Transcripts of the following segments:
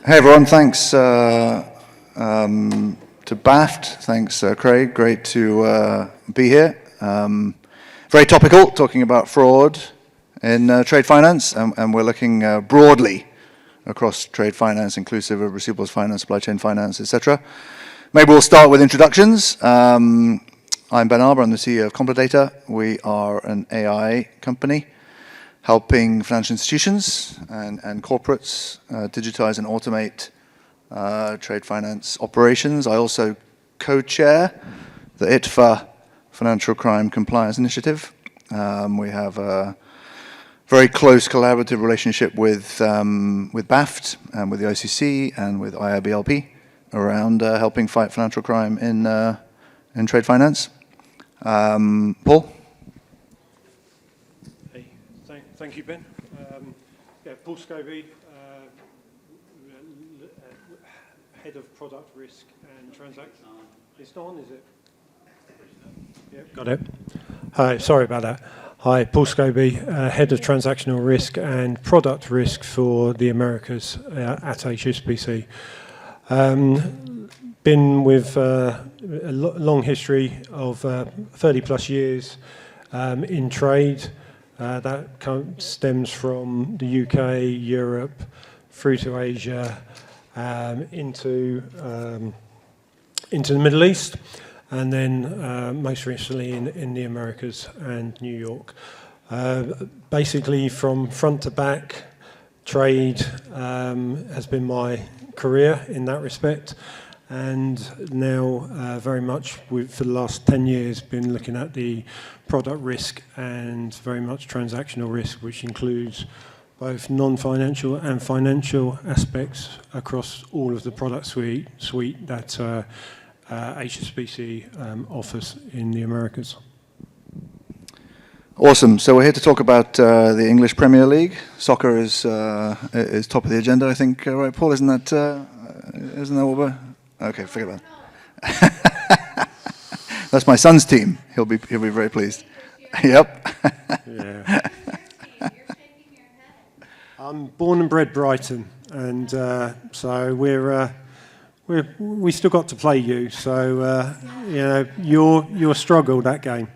Hey everyone, thanks to BAFT, thanks Craig, great to be here. Very topical, talking about fraud in trade finance, and we're looking broadly across trade finance, inclusive of receivables finance, supply chain finance, etc. Maybe we'll start with introductions. I'm Ben Arbour, I'm the CEO of Compledata. We are an AI company helping financial institutions and corporates digitize and automate trade finance operations. I also co-chair the ITFA Financial Crime Compliance Initiative. We have a very close collaborative relationship with BAFT and with the ICC and with IRBLP around helping fight financial crime in trade finance. Paul? Thank you, Ben. Paul Scobie, Head of Product Risk and Transaction. It's not on, is it? Yeah, got it. Hi, sorry about that. Hi, Paul Scobie, Head of Transactional Risk and Product Risk for the Americas at HSBC. Been with a long history of 30 plus years in trade. That stems from the UK, Europe, through to Asia, into the Middle East, and then most recently in the Americas and New York. Basically, from front to back, trade has been my career in that respect. And now, very much, for the last 10 years, been looking at the product risk and very much transactional risk, which includes both non-financial and financial aspects across all of the product suite that HSBC offers in the Americas. Awesome. So we're here to talk about the English Premier League. Soccer is top of the agenda, I think. Right, Paul? Isn't that what we're... Okay, forget about it. That's my son's team. He'll be very pleased. Yep. Yeah. I'm born and bred Brighton, and so we still got to play you. So your struggle that game.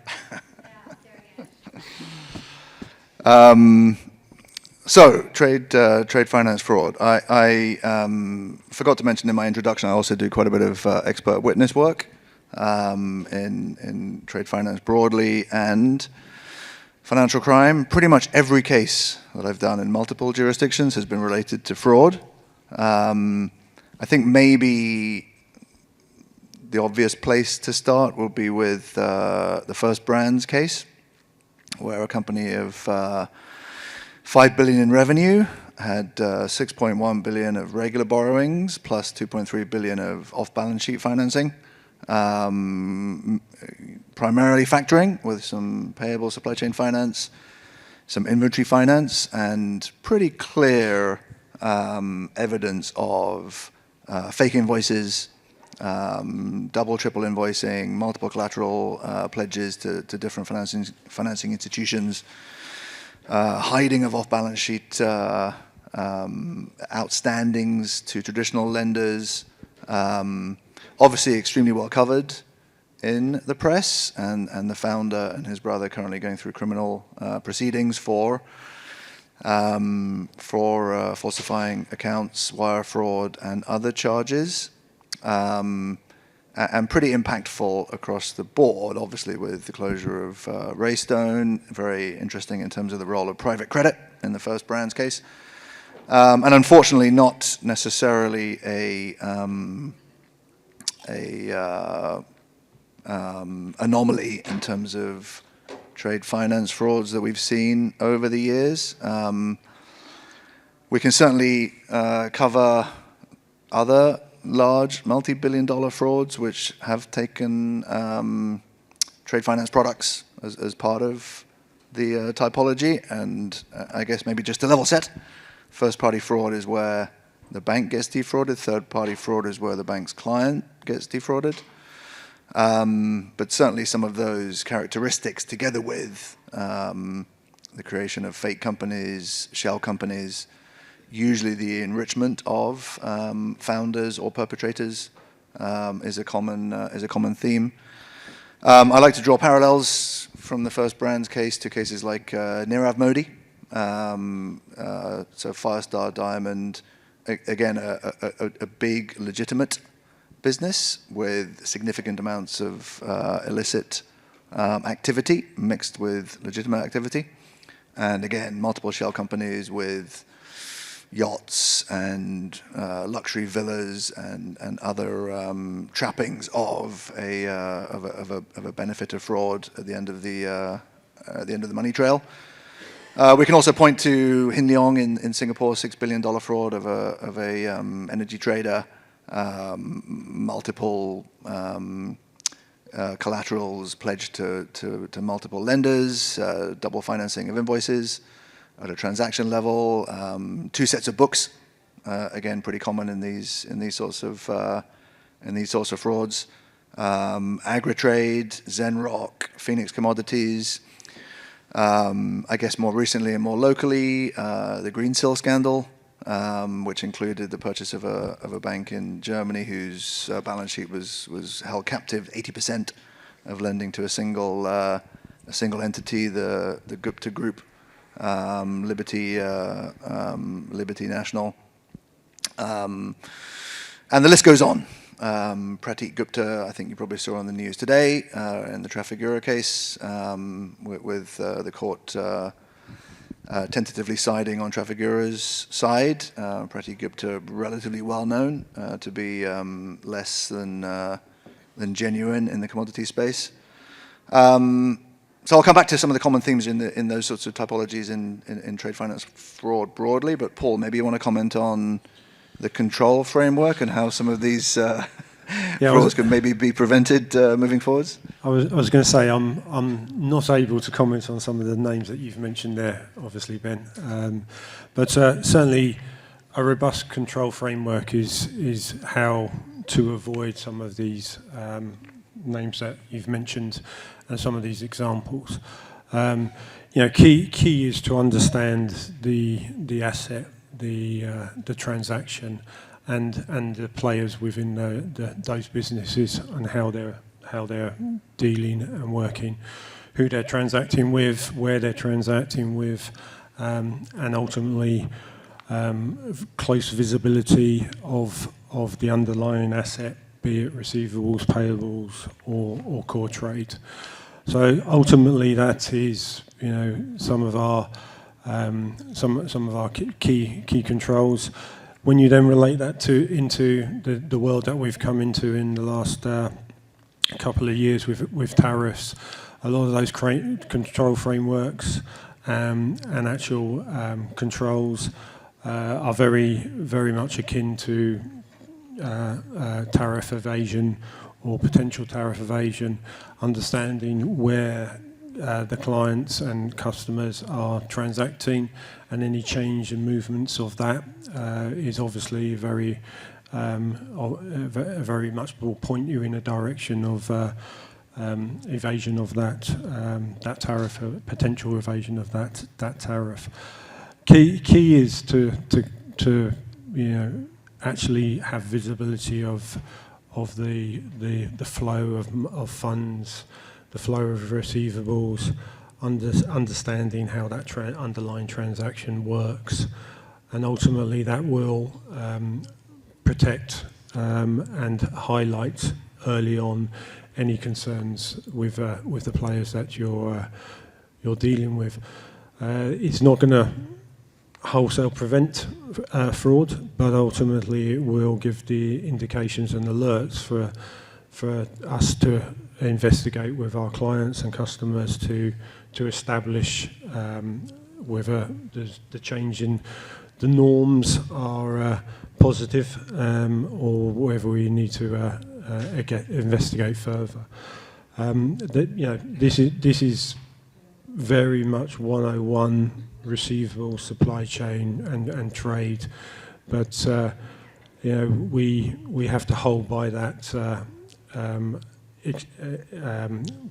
So, trade finance fraud. I forgot to mention in my introduction, I also do quite a bit of expert witness work in trade finance broadly and financial crime. Pretty much every case that I've done in multiple jurisdictions has been related to fraud. I think maybe the obvious place to start will be with the First Brands case, where a company of 5 billion in revenue, had 6.1 billion of regular borrowings, plus 2.3 billion of off-balance sheet financing, primarily factoring with some payable supply chain finance, some inventory finance, and pretty clear evidence of fake invoices, double, triple invoicing, multiple collateral pledges to different financing institutions, hiding of off-balance sheet outstandings to traditional lenders, obviously extremely well covered in the press, and the founder and his brother currently going through criminal proceedings for falsifying accounts, wire fraud, and other charges. And pretty impactful across the board, obviously, with the closure of Raystone. Very interesting in terms of the role of private credit in the First Brands case. And unfortunately, not necessarily a anomaly in terms of trade finance frauds that we've seen over the years. We can certainly cover other large multi-billion-dollar frauds which have taken trade finance products as part of the typology, and I guess maybe just to level set, first-party fraud is where the bank gets defrauded, third-party fraud is where the bank's client gets defrauded. But certainly some of those characteristics, together with the creation of fake companies, shell companies, usually the enrichment of founders or perpetrators is a common theme. I like to draw parallels from the first Brands case to cases like Nirav Modi. So Firestar Diamond, again, a big legitimate business with significant amounts of illicit activity mixed with legitimate activity. And again, multiple shell companies with yachts and luxury villas and other trappings of a benefit of fraud at the end of the money trail. We can also point to Hin Leong in Singapore, $6 billion fraud of a energy trader, multiple collaterals pledged to multiple lenders, double financing of invoices at a transaction level, 2 sets of books, again pretty common in these sorts of frauds. Agritrade, Zenrock, Phoenix Commodities. I guess more recently and more locally, the Greensill scandal, which included the purchase of a bank in Germany whose balance sheet was held captive 80% of lending to a single entity, the Gupta Group, Liberty National, and the list goes on. Pratik Gupta, I think you probably saw on the news today in the Trafigura case, with the court tentatively siding on Trafigura's side. Pratik Gupta, relatively well known to be less than genuine in the commodity space. So I'll come back to some of the common themes in those sorts of typologies in trade finance fraud broadly. But Paul, maybe you want to comment on the control framework and how some of these frauds could maybe be prevented moving forwards? I was going to say I'm not able to comment on some of the names that you've mentioned there, obviously, Ben. But certainly a robust control framework is how to avoid some of these names that you've mentioned and some of these examples. Key is to understand the asset, the transaction, and the players within those businesses and how they're dealing and working, who they're transacting with, where they're transacting with, and ultimately close visibility of the underlying asset, be it receivables, payables, or core trade. So ultimately, that is some of our key controls. When you then relate that into the world that we've come into in the last couple of years with tariffs, a lot of those control frameworks and actual controls are very, very much akin to tariff evasion or potential tariff evasion, understanding where the clients and customers are transacting, and any change and movements of that is obviously very much will point you in a direction of evasion of that tariff, potential evasion of that tariff. Key is to actually have visibility of the flow of funds, the flow of receivables, understanding how that underlying transaction works, and ultimately that will protect and highlight early on any concerns with the players that you're dealing with. It's not going to wholesale prevent fraud, but ultimately it will give the indications and alerts for us to investigate with our clients and customers to establish whether the change in the norms are positive or whether we need to investigate further. This is very much 101 receivable supply chain and trade, but we have to hold by that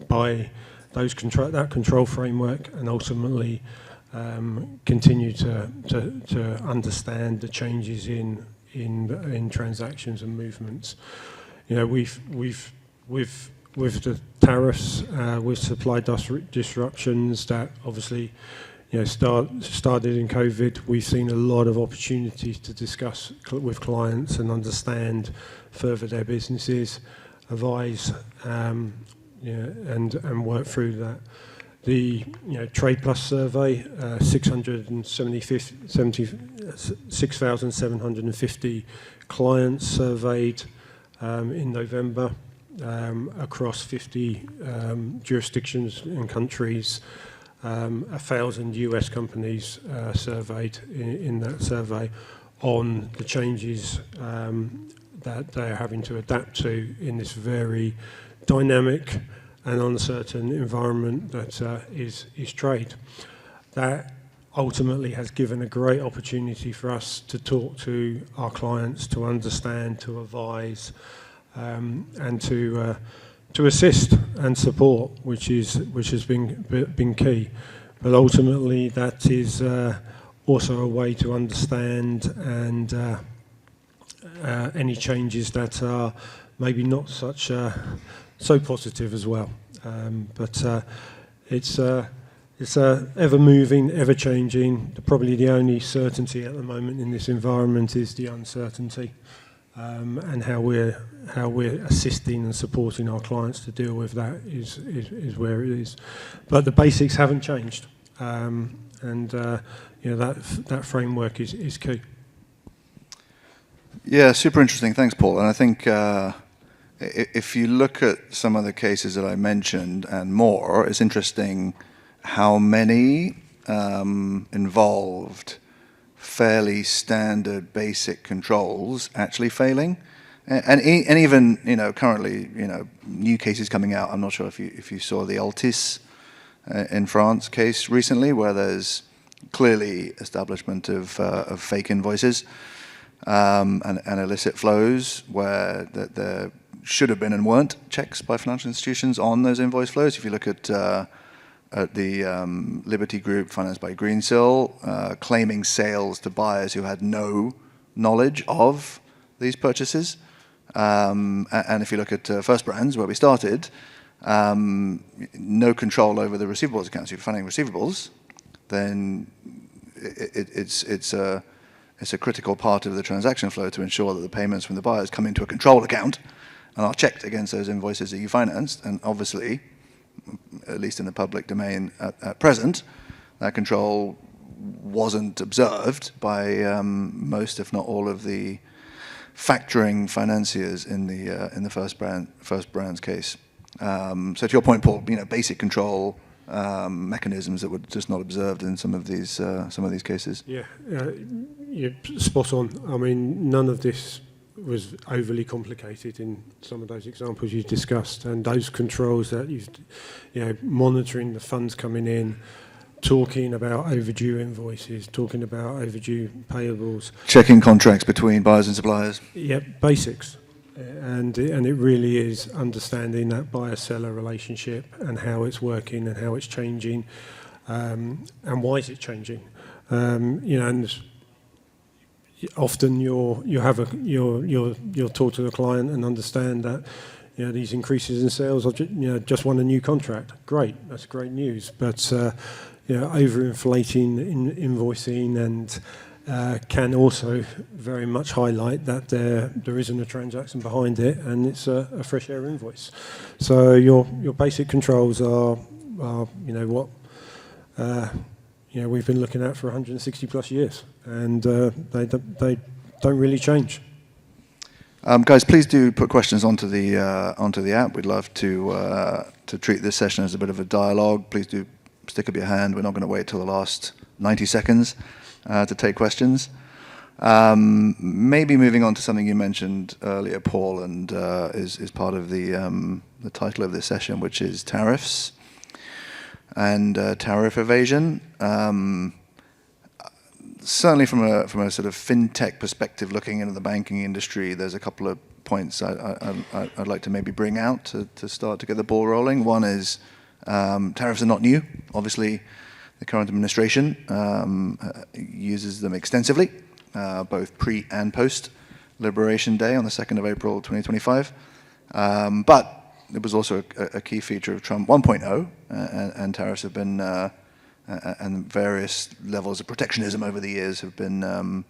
by that control framework, and ultimately continue to understand the changes in transactions and movements. You know, with the tariffs, with supply disruptions that obviously, you know, started in COVID, we've seen a lot of opportunities to discuss with clients and understand further their businesses, advise, you know, and work through that. The Trade Plus survey, 6,750 clients surveyed in November across 50 jurisdictions and countries. 1,000 US companies surveyed in that survey on the changes that they're having to adapt to in this very dynamic and uncertain environment that is trade. That ultimately has given a great opportunity for us to talk to our clients, to understand, to advise, and to assist and support, which has been key. But ultimately, that is also a way to understand and any changes that are maybe not so positive as well. But it's ever moving, ever changing. Probably the only certainty at the moment in this environment is the uncertainty, and how we're assisting and supporting our clients to deal with that is where it is. But the basics haven't changed, and you know, that framework is key. Yeah, super interesting. Thanks, Paul. And I think if you look at some of the cases that I mentioned and more, it's interesting how many involved fairly standard basic controls actually failing. And even, you know, currently, you know, new cases coming out. I'm not sure if you saw the Altis in France case recently, where there's clearly establishment of fake invoices and illicit flows, where there should have been and weren't checks by financial institutions on those invoice flows. If you look at the Liberty Group financed by Greensill, claiming sales to buyers who had no knowledge of these purchases. And if you look at First Brands, where we started, no control over the receivables accounts. If you're funding receivables, then it's a critical part of the transaction flow to ensure that the payments from the buyers come into a control account and are checked against those invoices that you financed. And obviously, at least in the public domain at present, that control wasn't observed by most, if not all, of the factoring financiers in the First Brands case. So to your point, Paul, you know, basic control mechanisms that were just not observed in some of these cases. Yeah, you're spot on. I mean, none of this was overly complicated in some of those examples you discussed, and those controls that you know, monitoring the funds coming in, talking about overdue invoices, talking about overdue payables, checking contracts between buyers and suppliers. Yeah, basics, and it really is understanding that buyer-seller relationship and how it's working and how it's changing, and why is it changing. You know, and often you'll talk to the client and understand that, you know, these increases in sales, you know, just won a new contract. Great, that's great news. But you know, overinflating invoicing and can also very much highlight that there isn't a transaction behind it, and it's a fresh air invoice. So your basic controls are you know what. You know, we've been looking at for 160 plus years, and they don't really change. Guys, please do put questions onto the app. We'd love to treat this session as a bit of a dialogue. Please do stick up your hand. We're not going to wait till the last 90 seconds to take questions. Maybe moving on to something you mentioned earlier, Paul, and is part of the title of this session, which is tariffs and tariff evasion. Certainly from a sort of fintech perspective, looking into the banking industry, there's a couple of points I'd like to maybe bring out to start to get the ball rolling. One is tariffs are not new. Obviously, the current administration uses them extensively, both pre and post Liberation Day on the 2nd of April 2025. But it was also a key feature of Trump 1.0, and tariffs have been, and various levels of protectionism over the years have been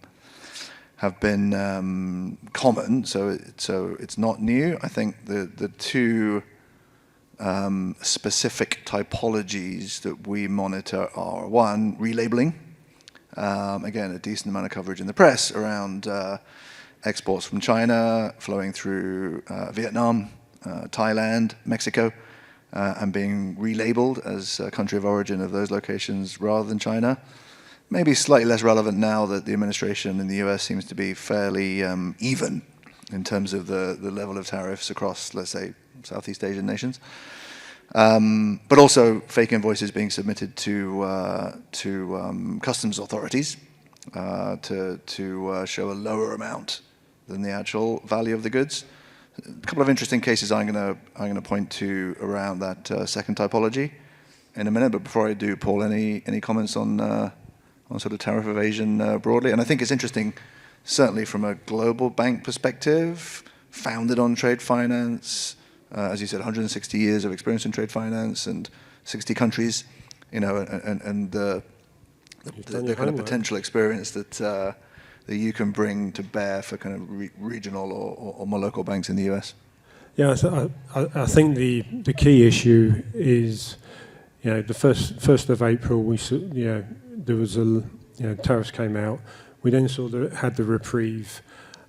common. So it's not new. I think the two specific typologies that we monitor are, one, relabeling. Again, a decent amount of coverage in the press around exports from China flowing through Vietnam, Thailand, Mexico, and being relabeled as a country of origin of those locations rather than China. Maybe slightly less relevant now that the administration in the US seems to be fairly even in terms of the level of tariffs across, let's say, Southeast Asian nations. But also fake invoices being submitted to customs authorities to show a lower amount than the actual value of the goods. A couple of interesting cases I'm going to point to around that second typology in a minute. But before I do, Paul, any comments on sort of tariff evasion broadly? And I think it's interesting, certainly from a global bank perspective, founded on trade finance, as you said, 160 years of experience in trade finance and 60 countries, and the kind of potential experience that you can bring to bear for kind of regional or more local banks in the US. Yeah, so I think the key issue is, the first of April, we saw, there was tariffs came out. We then had the reprieve,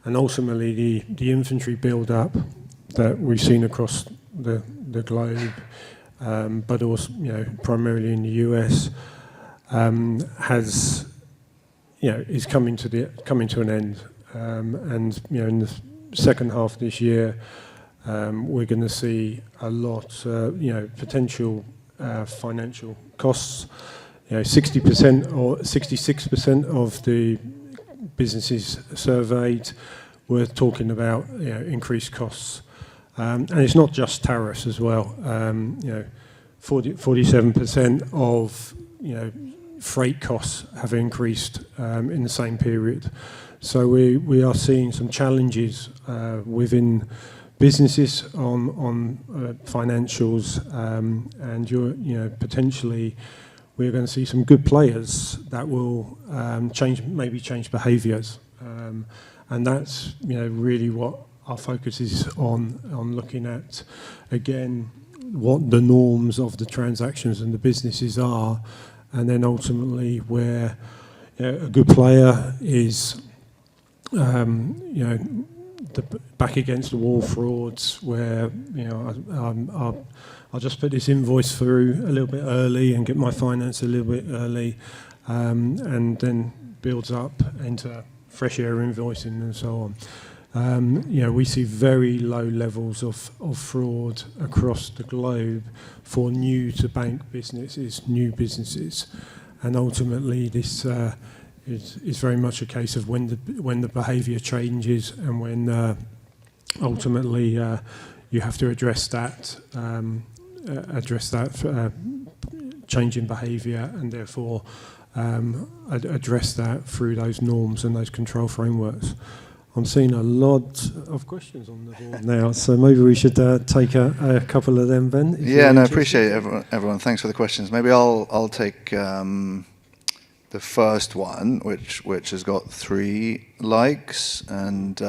and ultimately the inventory build-up that we've seen across the globe, but also primarily in the US, is coming to an end, and in the second half of this year, we're going to see a lot, potential financial costs. 60% or 66% of the businesses surveyed were talking about increased costs, and it's not just tariffs as well. 47% of freight costs have increased in the same period. So we are seeing some challenges within businesses on financials, and potentially we're going to see some good players that will change behaviours, and that's really what our focus is on looking at, again, what the norms of the transactions and the businesses are. And then ultimately, where a good player is, back against the wall frauds, where I'll just put this invoice through a little bit early and get my finance a little bit early, and then builds up into fresh air invoicing and so on. We see very low levels of fraud across the globe for new to bank businesses, new businesses, and ultimately this is very much a case of when the behaviour changes and when ultimately you have to address that change in behaviour, and therefore address that through those norms and those control frameworks. I'm seeing a lot of questions on the board now, so maybe we should take a couple of them, Ben. Yeah, no, appreciate it, everyone. Thanks for the questions. Maybe I'll take the first one, which has got 3 likes and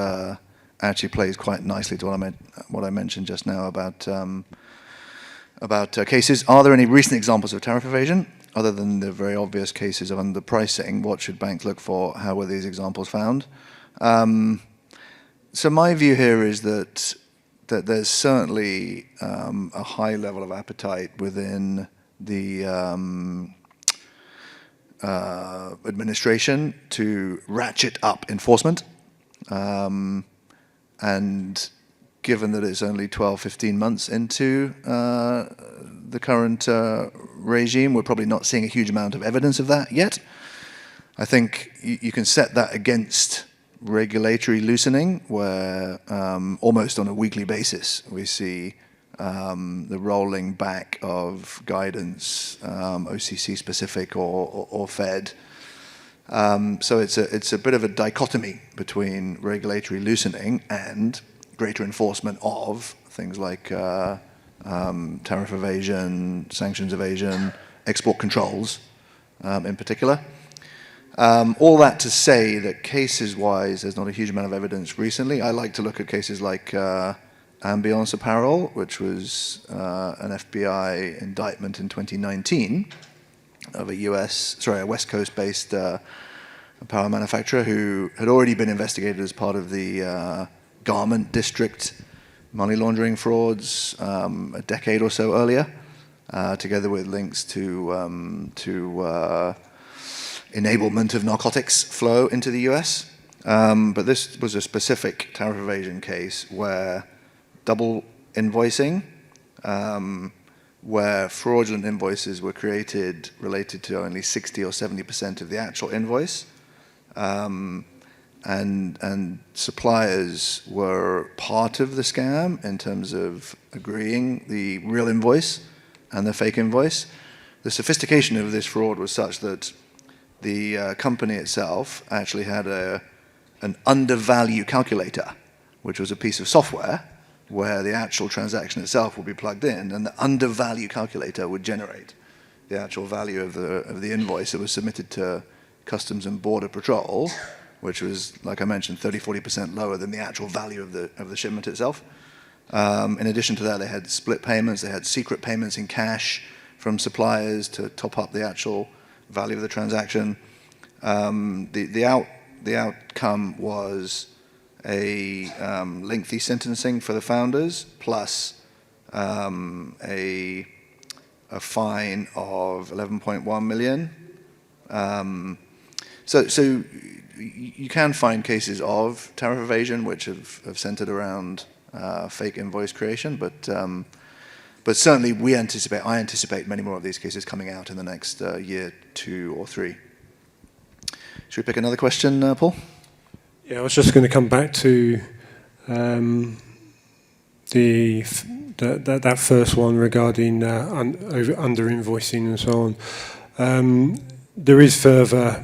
actually plays quite nicely to what I mentioned just now about cases. Are there any recent examples of tariff evasion other than the very obvious cases of underpricing? What should banks look for? How were these examples found? So my view here is that there's certainly a high level of appetite within the administration to ratchet up enforcement, and given that it's only 12, 15 months into the current regime, we're probably not seeing a huge amount of evidence of that yet. I think you can set that against regulatory loosening, where almost on a weekly basis we see the rolling back of guidance, OCC specific or Fed. So it's a bit of a dichotomy between regulatory loosening and greater enforcement of things like tariff evasion, sanctions evasion, export controls in particular. All that to say that cases-wise, there's not a huge amount of evidence recently. I like to look at cases like Ambiance Apparel, which was an FBI indictment in 2019 of a West Coast-based apparel manufacturer who had already been investigated as part of the garment district money laundering frauds a decade or so earlier, together with links to enablement of narcotics flow into the US. But this was a specific tariff evasion case where double invoicing, where fraudulent invoices were created related to only 60 or 70% of the actual invoice. And suppliers were part of the scam in terms of agreeing the real invoice and the fake invoice. The sophistication of this fraud was such that the company itself actually had an undervalue calculator, which was a piece of software where the actual transaction itself would be plugged in, and the undervalue calculator would generate the actual value of the invoice that was submitted to Customs and Border Patrol, which was, like I mentioned, 30-40% lower than the actual value of the shipment itself. In addition to that, they had split payments, they had secret payments in cash from suppliers to top up the actual value of the transaction. The outcome was a lengthy sentencing for the founders, plus a fine of 11.1 million. So you can find cases of tariff evasion which have centered around fake invoice creation, but certainly I anticipate many more of these cases coming out in the next year, 2 or 3. Should we pick another question, Paul? Yeah, I was just going to come back to that first one regarding under invoicing and so on. There is further,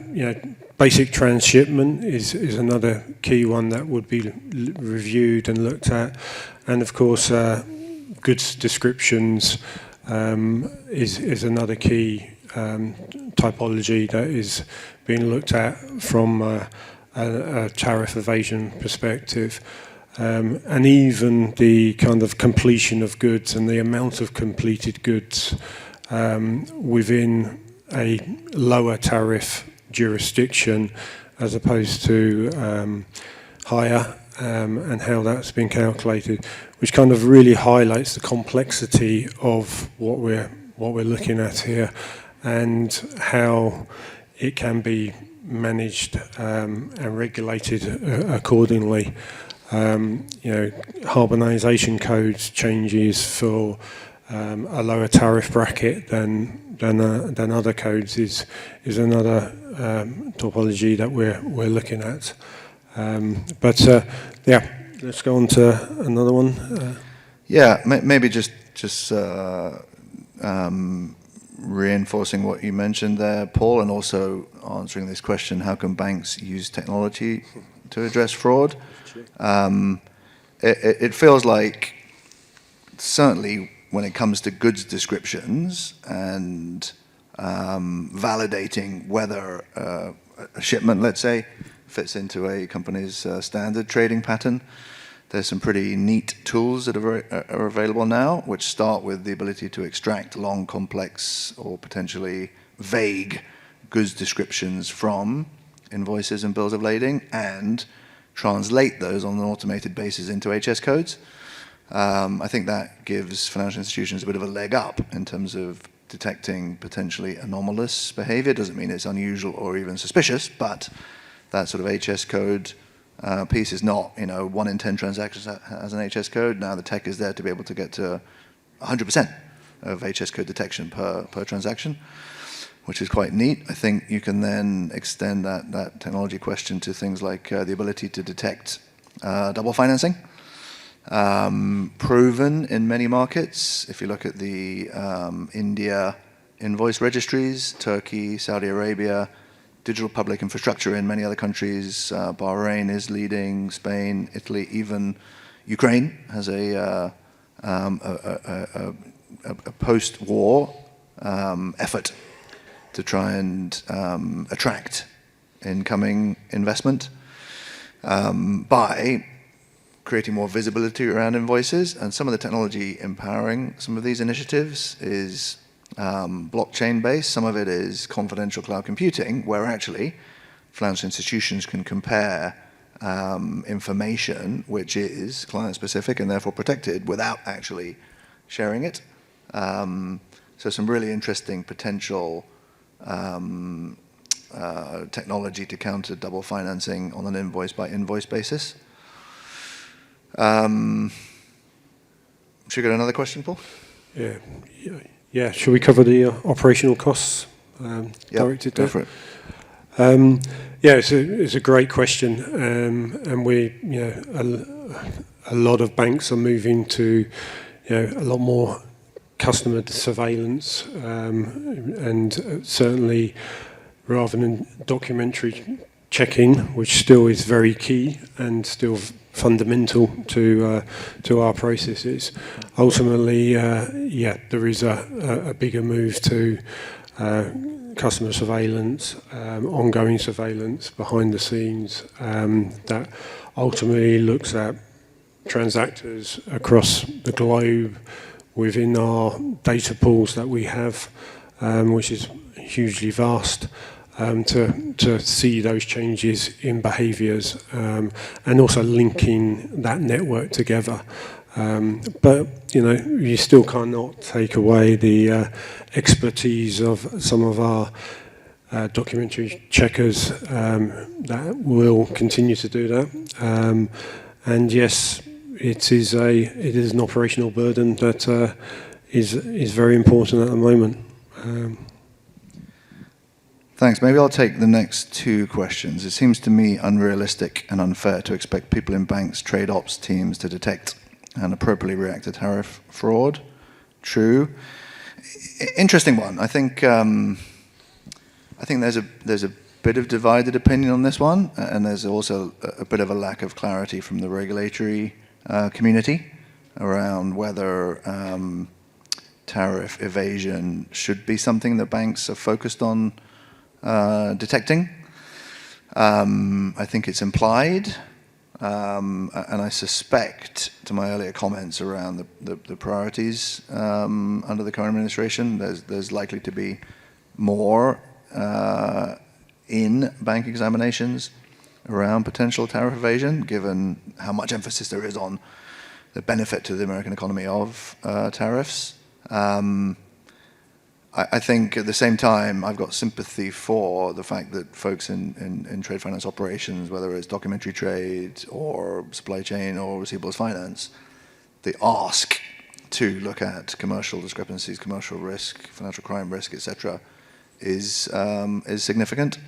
basic transshipment is another key one that would be reviewed and looked at, and of course goods descriptions is another key typology that is being looked at from a tariff evasion perspective, and even the kind of completion of goods and the amount of completed goods within a lower tariff jurisdiction as opposed to higher, and how that's been calculated, which kind of really highlights the complexity of what we're looking at here and how it can be managed and regulated accordingly. Harmonisation codes changes for a lower tariff bracket than other codes is another topology that we're looking at. Let's go on to another one. Maybe just reinforcing what you mentioned there, Paul, and also answering this question: how can banks use technology to address fraud? It feels like certainly when it comes to goods descriptions and validating whether a shipment, let's say, fits into a company's standard trading pattern, there's some pretty neat tools that are available now, which start with the ability to extract long, complex, or potentially vague goods descriptions from invoices and bills of lading and translate those on an automated basis into HS codes. I think that gives financial institutions a bit of a leg up in terms of detecting potentially anomalous behavior. Doesn't mean it's unusual or even suspicious, but that sort of HS code piece is not, 1 in 10 transactions has an HS code. Now the tech is there to be able to get to 100% of HS code detection per transaction, which is quite neat. I think you can then extend that technology question to things like the ability to detect double financing. proven in many markets. If you look at the India invoice registries, Turkey, Saudi Arabia, digital public infrastructure in many other countries, Bahrain is leading, Spain, Italy, even Ukraine has a post-war effort to try and attract incoming investment by creating more visibility around invoices. And some of the technology empowering some of these initiatives is blockchain-based. Some of it is confidential cloud computing, where actually financial institutions can compare information which is client-specific and therefore protected without actually sharing it. So some really interesting potential technology to counter double financing on an invoice-by-invoice basis. Should we get another question, Paul? Yeah. Shall we cover the operational costs directed there? Go for it. It's a great question, and a lot of banks are moving to a lot more customer surveillance, and certainly rather than documentary checking, which still is very key and still fundamental to our processes. Ultimately, there is a bigger move to customer surveillance, ongoing surveillance behind the scenes, that ultimately looks at transactors across the globe within our data pools that we have, which is hugely vast, to see those changes in behaviours, and also linking that network together. But you still cannot take away the expertise of some of our documentary checkers that will continue to do that. And yes, it is an operational burden that is very important at the moment. Thanks. Maybe I'll take the next two questions. It seems to me unrealistic and unfair to expect people in banks' trade ops teams to detect and appropriately react to tariff fraud. True. Interesting one. I think there's a bit of divided opinion on this one, and there's also a bit of a lack of clarity from the regulatory community around whether tariff evasion should be something that banks are focused on detecting. I think it's implied, and I suspect, to my earlier comments around the priorities under the current administration, there's likely to be more in bank examinations around potential tariff evasion, given how much emphasis there is on the benefit to the American economy of tariffs. I think at the same time, I've got sympathy for the fact that folks in trade finance operations, whether it's documentary trade or supply chain or receivables finance, they ask to look at commercial discrepancies, commercial risk, financial crime risk, etc., is significant.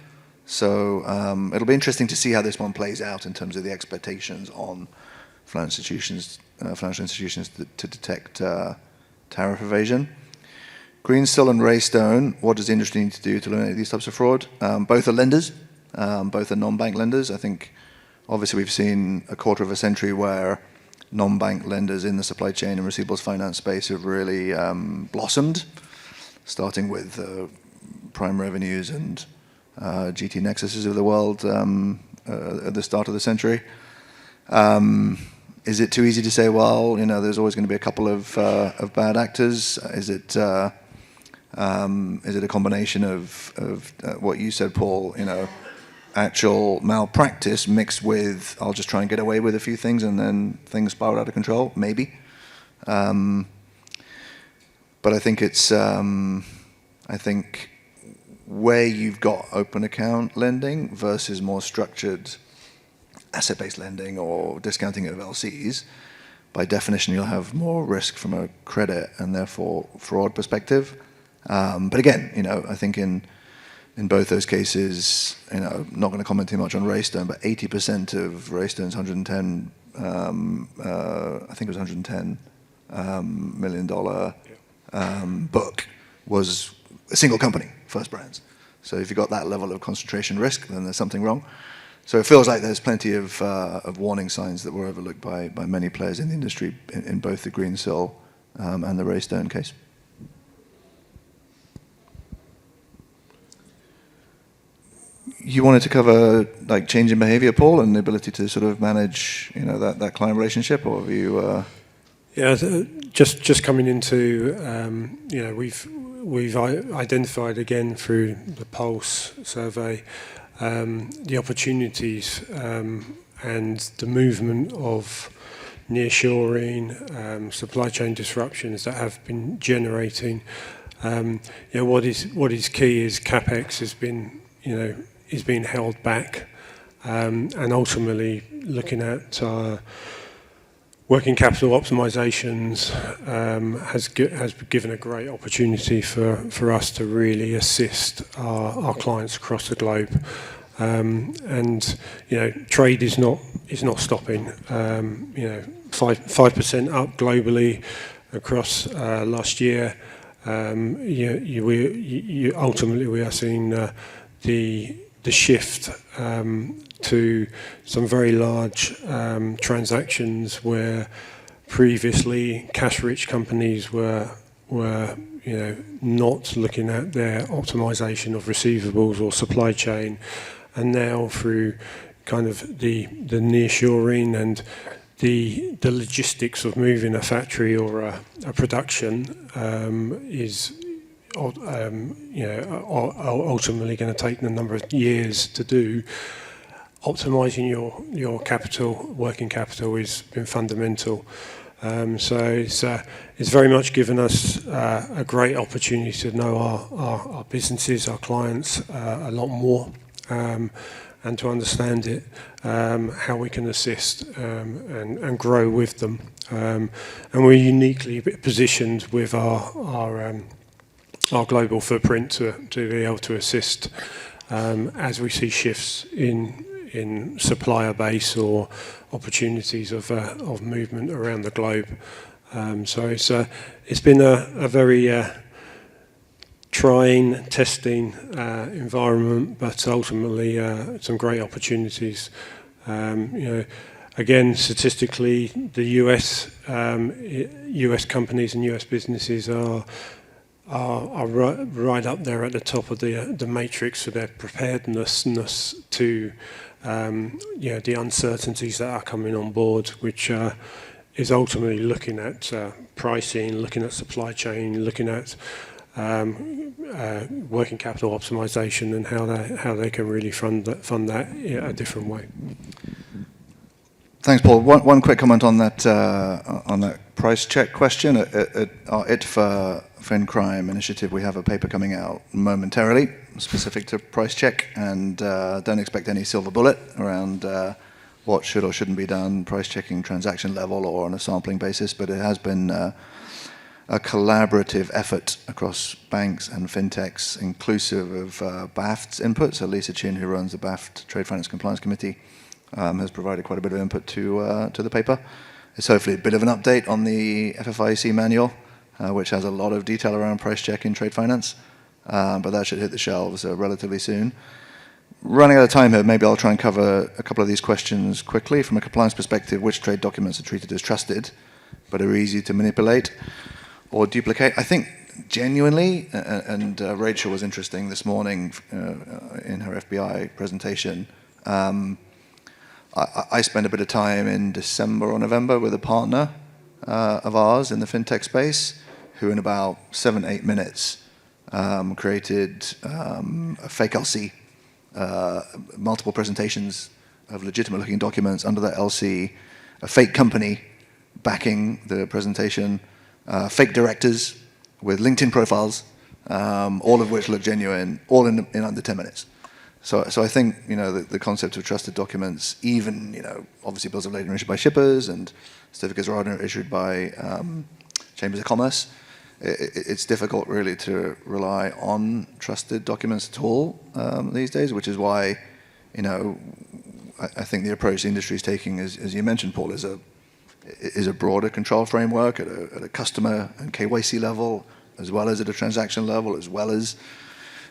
So it'll be interesting to see how this one plays out in terms of the expectations on financial institutions to detect tariff evasion. Greensill and Raystone, what does the industry need to do to eliminate these types of fraud? Both are lenders, both are non-bank lenders. I think obviously we've seen a quarter of a century where non-bank lenders in the supply chain and receivables finance space have really blossomed, starting with Prime Revenues and GT Nexuses of the world at the start of the century. Is it too easy to say, well, there's always going to be a couple of bad actors? Is it a combination of what you said, Paul, actual malpractice mixed with, I'll just try and get away with a few things and then things spiral out of control? Maybe. But I think it's, where you've got open account lending versus more structured asset-based lending or discounting of LCs, by definition, you'll have more risk from a credit and therefore fraud perspective. But again, I think in both those cases, not going to comment too much on Raystone, but 80% of Raystone's $110 I think it was $110 million book was a single company, First Brands. So if you've got that level of concentration risk, then there's something wrong. So it feels like there's plenty of warning signs that were overlooked by many players in the industry in both the Greensill and the Raystone case. You wanted to cover like change in behavior, Paul, and the ability to sort of manage, that client relationship, or have you? Yeah, just coming into, we've identified again through the Pulse survey the opportunities and the movement of nearshoring, supply chain disruptions that have been generating. What is key is CapEx has been, is being held back, and ultimately looking at working capital optimizations has given a great opportunity for us to really assist our clients across the globe. And trade is not stopping. 5% up globally across last year. Ultimately we are seeing the shift to some very large transactions where previously cash-rich companies were not looking at their optimization of receivables or supply chain, and now through kind of the nearshoring and the logistics of moving a factory or a production is ultimately going to take a number of years to do. Optimizing your capital, working capital, has been fundamental. So it's very much given us a great opportunity to know our businesses, our clients a lot more, and to understand it, how we can assist and grow with them. And we're uniquely positioned with our global footprint to be able to assist as we see shifts in supplier base or opportunities of movement around the globe. So it's been a very trying, testing environment, but ultimately some great opportunities. Again, statistically, the US companies and US businesses are right up there at the top of the matrix for their preparedness to the uncertainties that are coming on board, which is ultimately looking at pricing, looking at supply chain, looking at working capital optimization, and how they can really fund that a different way. Thanks, Paul. One quick comment on that price check question. At our IT for Fin-Crime initiative, we have a paper coming out momentarily specific to price check, and don't expect any silver bullet around what should or shouldn't be done price checking transaction level or on a sampling basis, but it has been a collaborative effort across banks and fintechs, inclusive of BAFT's input. So Lisa Chin, who runs the BAFT Trade Finance Compliance Committee, has provided quite a bit of input to the paper. It's hopefully a bit of an update on the FFIEC manual, which has a lot of detail around price check in trade finance, but that should hit the shelves relatively soon. Running out of time here, maybe I'll try and cover a couple of these questions quickly. From a compliance perspective, which trade documents are treated as trusted, but are easy to manipulate or duplicate? I think genuinely, and Rachel was interesting this morning in her FBI presentation, I spent a bit of time in December or November with a partner of ours in the fintech space, who in about 7-8 minutes created a fake LC, multiple presentations of legitimate-looking documents under that LC, a fake company backing the presentation, fake directors with LinkedIn profiles, all of which look genuine, all in under 10 minutes. So I think the concept of trusted documents, even obviously bills of lading issued by shippers and certificates of order issued by chambers of commerce, it's difficult really to rely on trusted documents at all these days, which is why I think the approach the industry is taking, as you mentioned, Paul, is a broader control framework at a customer and KYC level, as well as at a transaction level, as well as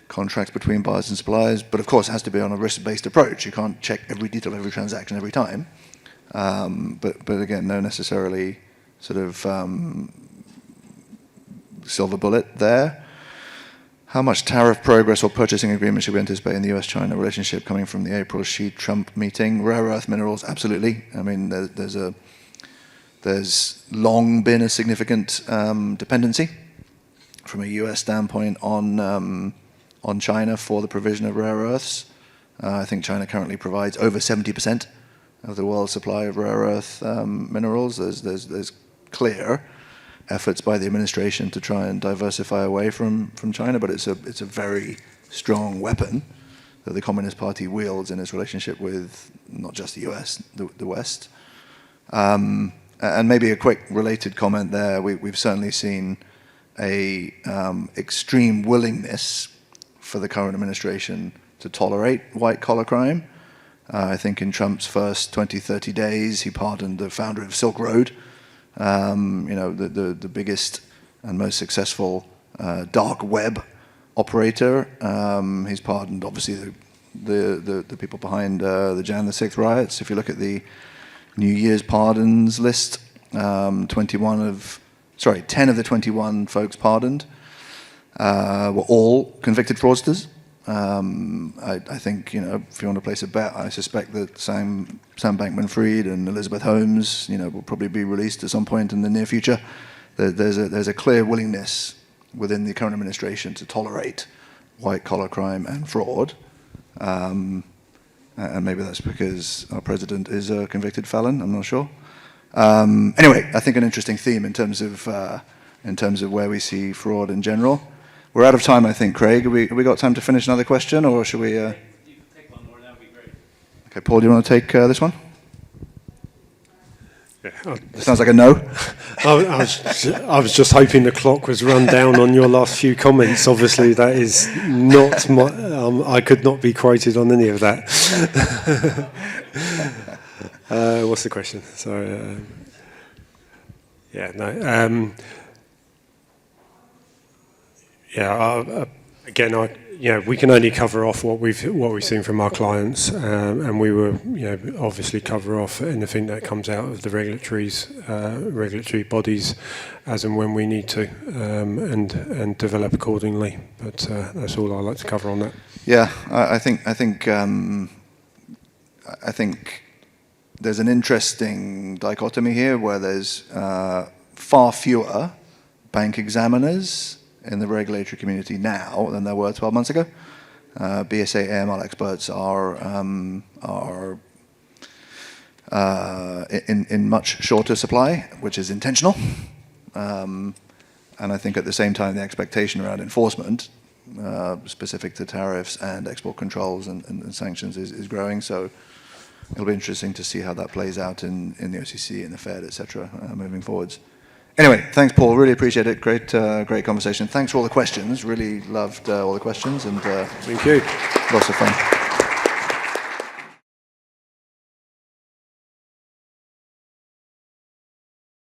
contracts between buyers and suppliers. But of course, it has to be on a risk-based approach. You can't check every detail of every transaction every time. But again, no necessarily sort of silver bullet there. How much tariff progress or purchasing agreement should we anticipate in the US-China relationship coming from the April Xi-Trump meeting? Rare earth minerals, absolutely. I mean, there's long been a significant dependency from a US standpoint on China for the provision of rare earths. I think China currently provides over 70% of the world's supply of rare earth minerals. There's clear efforts by the administration to try and diversify away from China, but it's a very strong weapon that the Communist Party wields in its relationship with not just the US, the West. And maybe a quick related comment there. We've certainly seen a extreme willingness for the current administration to tolerate white-collar crime. I think in Trump's first 20, 30 days, he pardoned the founder of Silk Road, the biggest and most successful dark web operator. He's pardoned, obviously, the people behind the Jan the 6th riots. If you look at the New Year's pardons list, 10 of the 21 folks pardoned were all convicted fraudsters. I think, if you want to place a bet, I suspect that Sam Bankman-Fried and Elizabeth Holmes, will probably be released at some point in the near future. There's a clear willingness within the current administration to tolerate white-collar crime and fraud. And maybe that's because our president is a convicted felon, I'm not sure. Anyway, I think an interesting theme in terms of where we see fraud in general. We're out of time, I think, Craig. Have we got time to finish another question, or should we... You can take one more, that would be great. Okay, Paul, do you want to take this one? Yeah, sounds like a no. I was just hoping the clock was run down on your last few comments. Obviously, that is not my... I could not be quoted on any of that. What's the question? Sorry. Again, we can only cover off what we've seen from our clients, and we will, obviously cover off anything that comes out of the regulatory bodies, as and when we need to, and develop accordingly. But that's all I'd like to cover on that. Yeah, I think there's an interesting dichotomy here where there's far fewer bank examiners in the regulatory community now than there were 12 months ago. BSA AML experts are in much shorter supply, which is intentional. And I think at the same time, the expectation around enforcement, specific to tariffs and export controls and sanctions, is growing. So it'll be interesting to see how that plays out in the OCC and the Fed, etc., moving forwards. Anyway, thanks, Paul. Really appreciate it. Great conversation. Thanks for all the questions. Really loved all the questions, and thank you. Lots of fun.